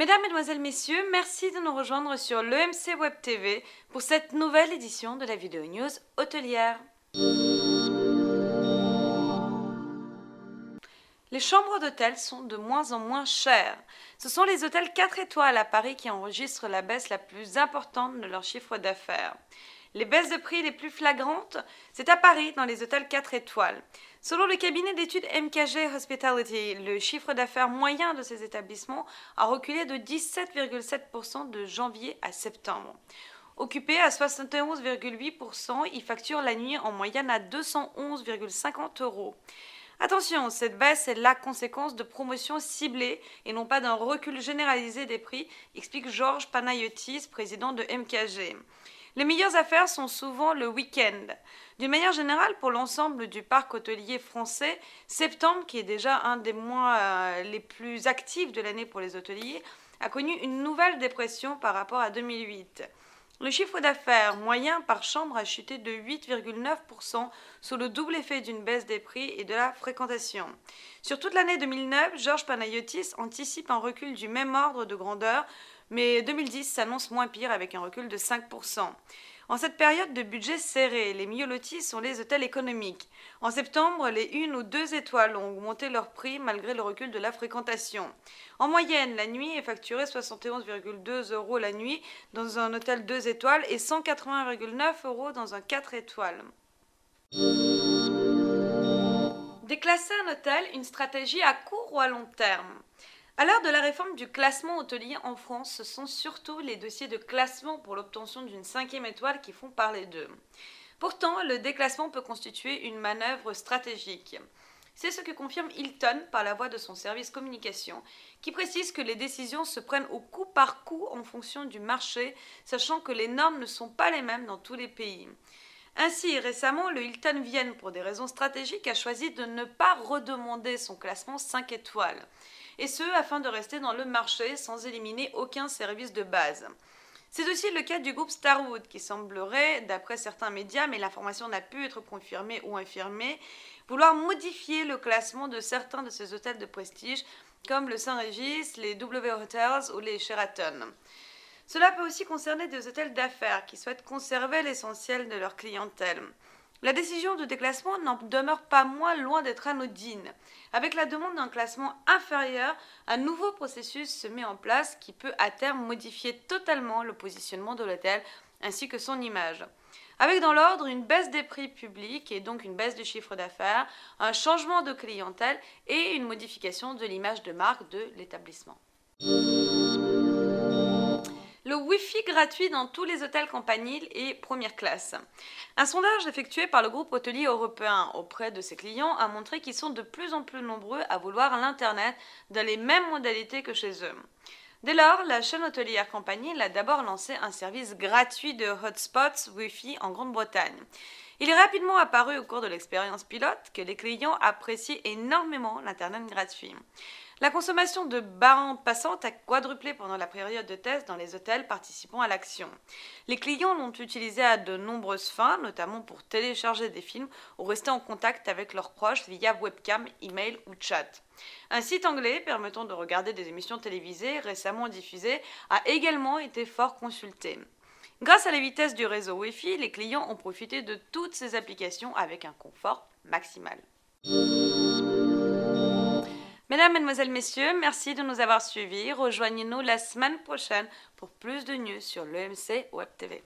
Mesdames, Mesdemoiselles, Messieurs, merci de nous rejoindre sur l'EMC Web TV pour cette nouvelle édition de la vidéo news hôtelière. Les chambres d'hôtel sont de moins en moins chères. Ce sont les hôtels 4 étoiles à Paris qui enregistrent la baisse la plus importante de leur chiffre d'affaires. Les baisses de prix les plus flagrantes, c'est à Paris, dans les hôtels 4 étoiles. Selon le cabinet d'études MKG Hospitality, le chiffre d'affaires moyen de ces établissements a reculé de 17,7% de janvier à septembre. Occupés à 71,8%, ils facturent la nuit en moyenne à 211,50 €. Attention, cette baisse est la conséquence de promotions ciblées et non pas d'un recul généralisé des prix, explique Georges Panayotis, président de MKG. Les meilleures affaires sont souvent le week-end. D'une manière générale, pour l'ensemble du parc hôtelier français, septembre, qui est déjà un des mois les plus actifs de l'année pour les hôteliers, a connu une nouvelle dépression par rapport à 2008. Le chiffre d'affaires moyen par chambre a chuté de 8,9% sous le double effet d'une baisse des prix et de la fréquentation. Sur toute l'année 2009, Georges Panayotis anticipe un recul du même ordre de grandeur, mais 2010 s'annonce moins pire avec un recul de 5%. En cette période de budget serré, les mieux lotis sont les hôtels économiques. En septembre, les 1 ou 2 étoiles ont augmenté leur prix malgré le recul de la fréquentation. En moyenne, la nuit est facturée 71,2 € la nuit dans un hôtel 2 étoiles et 180,9 € dans un 4 étoiles. Déclasser un hôtel, une stratégie à court ou à long terme? À l'heure de la réforme du classement hôtelier en France, ce sont surtout les dossiers de classement pour l'obtention d'une 5e étoile qui font parler d'eux. Pourtant, le déclassement peut constituer une manœuvre stratégique. C'est ce que confirme Hilton par la voix de son service communication, qui précise que les décisions se prennent au coup par coup en fonction du marché, sachant que les normes ne sont pas les mêmes dans tous les pays. Ainsi, récemment, le Hilton Vienne, pour des raisons stratégiques, a choisi de ne pas redemander son classement 5 étoiles. Et ce, afin de rester dans le marché sans éliminer aucun service de base. C'est aussi le cas du groupe Starwood, qui semblerait, d'après certains médias, mais l'information n'a pu être confirmée ou infirmée, vouloir modifier le classement de certains de ces hôtels de prestige, comme le Saint-Régis, les W Hotels ou les Sheraton. Cela peut aussi concerner des hôtels d'affaires qui souhaitent conserver l'essentiel de leur clientèle. La décision de déclassement n'en demeure pas moins loin d'être anodine. Avec la demande d'un classement inférieur, un nouveau processus se met en place qui peut à terme modifier totalement le positionnement de l'hôtel ainsi que son image. Avec dans l'ordre une baisse des prix publics et donc une baisse du chiffre d'affaires, un changement de clientèle et une modification de l'image de marque de l'établissement. Le Wi-Fi gratuit dans tous les hôtels Campanile et première classe. Un sondage effectué par le groupe hôtelier européen auprès de ses clients a montré qu'ils sont de plus en plus nombreux à vouloir l'Internet dans les mêmes modalités que chez eux. Dès lors, la chaîne hôtelière Campanile a d'abord lancé un service gratuit de hotspots Wi-Fi en Grande-Bretagne. Il est rapidement apparu au cours de l'expérience pilote que les clients appréciaient énormément l'Internet gratuit. La consommation de bande passante a quadruplé pendant la période de test dans les hôtels participant à l'action. Les clients l'ont utilisé à de nombreuses fins, notamment pour télécharger des films ou rester en contact avec leurs proches via webcam, email ou chat. Un site anglais permettant de regarder des émissions télévisées récemment diffusées a également été fort consulté. Grâce à la vitesse du réseau Wi-Fi, les clients ont profité de toutes ces applications avec un confort maximal. Mesdames, Mesdemoiselles, Messieurs, merci de nous avoir suivis. Rejoignez-nous la semaine prochaine pour plus de news sur l'EMC Web TV.